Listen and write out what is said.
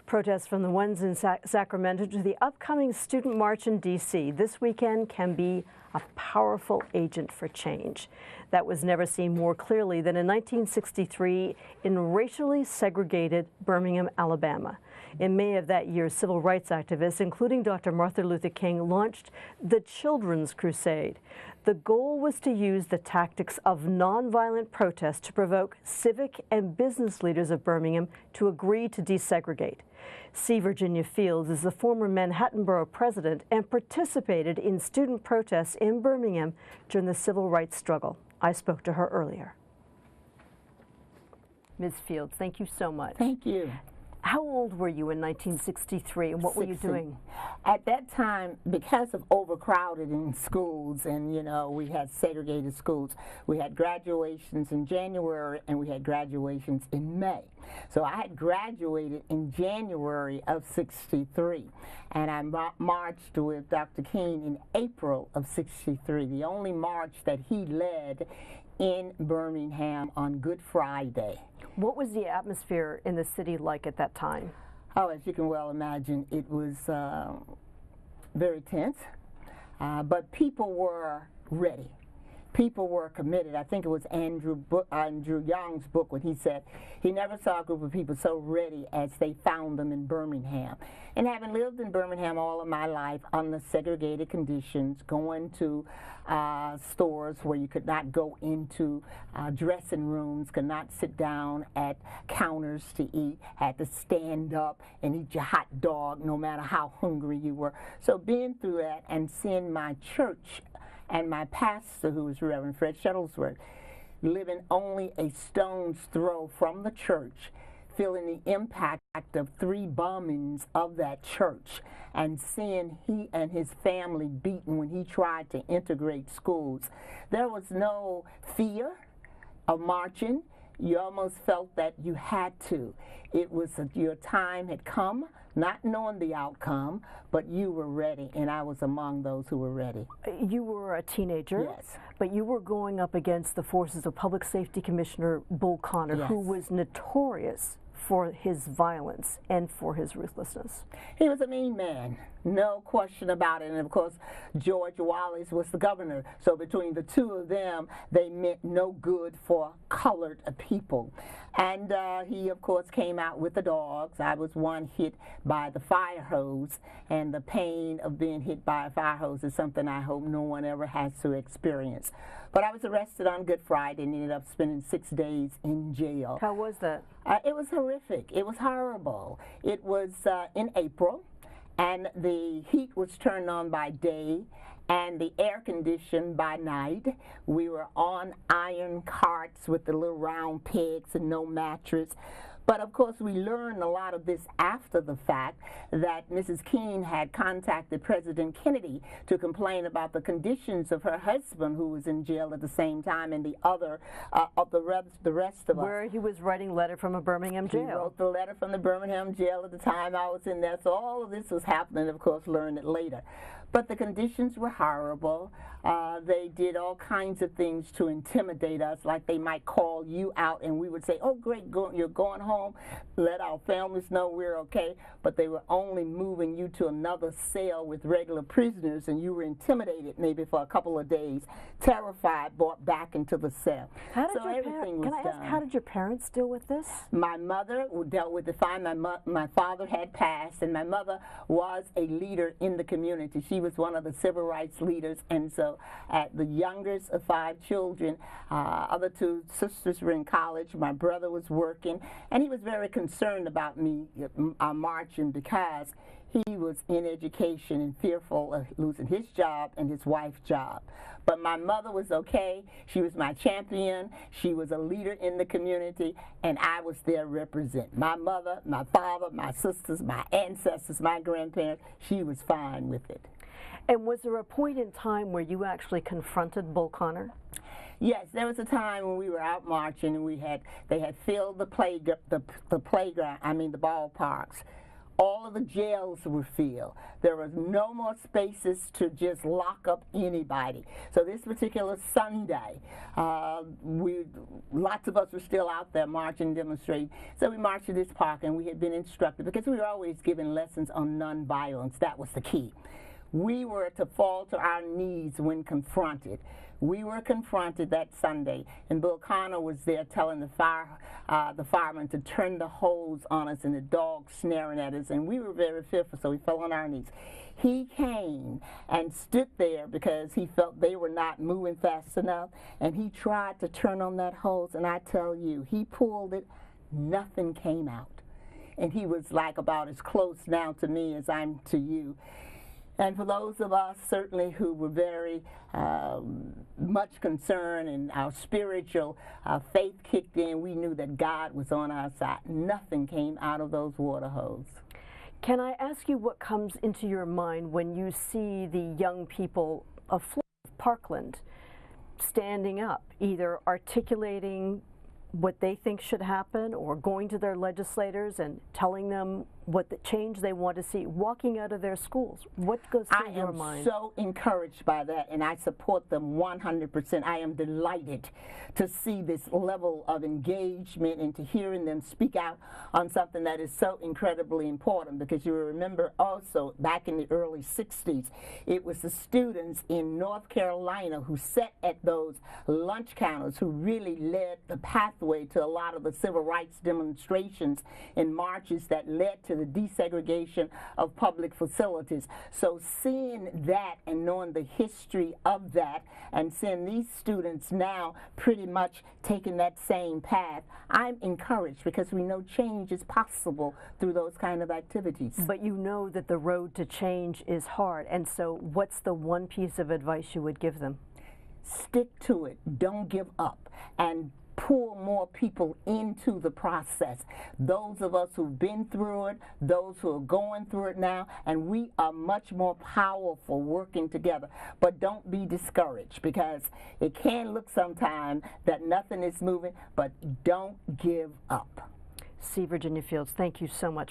Protests from the ones in Sacramento to the upcoming student march in D.C. this weekend can be a powerful agent for change. That was never seen more clearly than in 1963 in racially segregated Birmingham, Alabama. In May of that year, civil rights activists, including Dr. Martin Luther King, launched the Children's Crusade. The goal was to use the tactics of nonviolent protest to provoke civic and business leaders of Birmingham to agree to desegregate. C. Virginia Fields is the former Manhattan Borough president and participated in student protests in Birmingham during the civil rights struggle. I spoke to her earlier. Ms. Fields, thank you so much. Thank you. How old were you in 1963 and what 60. were you doing? At that time, because of overcrowded in schools and, you know, we had segregated schools, we had graduations in January and we had graduations in May. So I had graduated in January of 63 and I marched with Dr. King in April of 63, the only march that he led in Birmingham on Good Friday. What was the atmosphere in the city like at that time? Oh, as you can well imagine, it was very tense, but people were ready. People were committed. I think it was Andrew Young's book when he said he never saw a group of people so ready as they found them in Birmingham. And having lived in Birmingham all of my life under segregated conditions, going to stores where you could not go into dressing rooms, could not sit down at counters to eat, had to stand up and eat your hot dog no matter how hungry you were. So being through that and seeing my church and my pastor, who was Reverend Fred Shuttlesworth, living only a stone's throw from the church, feeling the impact of 3 bombings of that church, and seeing he and his family beaten when he tried to integrate schools. There was no fear of marching. You almost felt that you had to. It was your time had come, not knowing the outcome, but you were ready, and I was among those who were ready. You were a teenager, yes, but you were going up against the forces of Public Safety Commissioner Bull Connor, yes, who was notorious for his violence and for his ruthlessness. He was a mean man, no question about it. And of course, George Wallace was the governor. So between the two of them, they meant no good for colored people. And he, of course, came out with the dogs. I was one hit by the fire hose, and the pain of being hit by a fire hose is something I hope no one ever has to experience. But I was arrested on Good Friday and ended up spending 6 days in jail. How was that? It was horrific. It was horrible. It was in April, and the heat was turned on by day and the air conditioned by night. We were on iron carts with the little round pegs and no mattress. But of course, we learned a lot of this after the fact, that Mrs. King had contacted President Kennedy to complain about the conditions of her husband, who was in jail at the same time, and the other of the rest of us. Where he was writing letter from a Birmingham jail. He wrote the letter from the Birmingham jail at the time I was in there. So all of this was happening, of course, learned it later. But the conditions were horrible. They did all kinds of things to intimidate us, like they might call you out and we would say, oh great, you're going home, let our families know we're okay. But they were only moving you to another cell with regular prisoners, and you were intimidated maybe for a couple of days, terrified, brought back into the cell. Can I ask, how did your parents deal with this? My mother dealt with it fine. My father had passed, and my mother was a leader in the community. She was one of the civil rights leaders, and so the youngest of 5 children, other 2 sisters were in college, my brother was working, and he was very concerned about me marching because he was in education and fearful of losing his job and his wife's job. But my mother was okay. She was my champion. She was a leader in the community, and I was there representing. My mother, my father, my sisters, my ancestors, my grandparents, she was fine with it. And was there a point in time where you actually confronted Bull Connor? Yes, there was a time when we were out marching and they had filled the playground, the ballparks All of the jails were filled. There was no more spaces to just lock up anybody. So this particular Sunday, lots of us were still out there marching, demonstrating. So we marched to this park, and we had been instructed, because we were always given lessons on nonviolence. That was the key. We were to fall to our knees when confronted. We were confronted that Sunday, and Bill Connor was there telling the firemen to turn the hose on us, and the dogs snaring at us, and we were very fearful, so we fell on our knees. He came and stood there because he felt they were not moving fast enough, and he tried to turn on that hose, and I tell you, he pulled it, nothing came out. And he was like about as close now to me as I'm to you. And for those of us certainly who were very much concerned, and our spiritual faith kicked in, we knew that God was on our side. Nothing came out of those water hoses. Can I ask you what comes into your mind when you see the young people of Parkland standing up, either articulating what they think should happen, or going to their legislators and telling them what the change they want to see, walking out of their schools? What goes through your mind? I am so encouraged by that, and I support them 100%. I am delighted to see this level of engagement and to hearing them speak out on something that is so incredibly important, because you remember also back in the early 60s, it was the students in North Carolina who sat at those lunch counters who really led the pathway to a lot of the civil rights demonstrations and marches that led to the desegregation of public facilities. So seeing that and knowing the history of that, and seeing these students now pretty much taking that same path, I'm encouraged, because we know change is possible through those kind of activities. But you know that the road to change is hard, and so what's the one piece of advice you would give them? Stick to it. Don't give up, and pull more people into the process. Those of us who've been through it, those who are going through it now, and we are much more powerful working together. But don't be discouraged, because it can look sometimes that nothing is moving, but don't give up. See, Virginia Fields, thank you so much.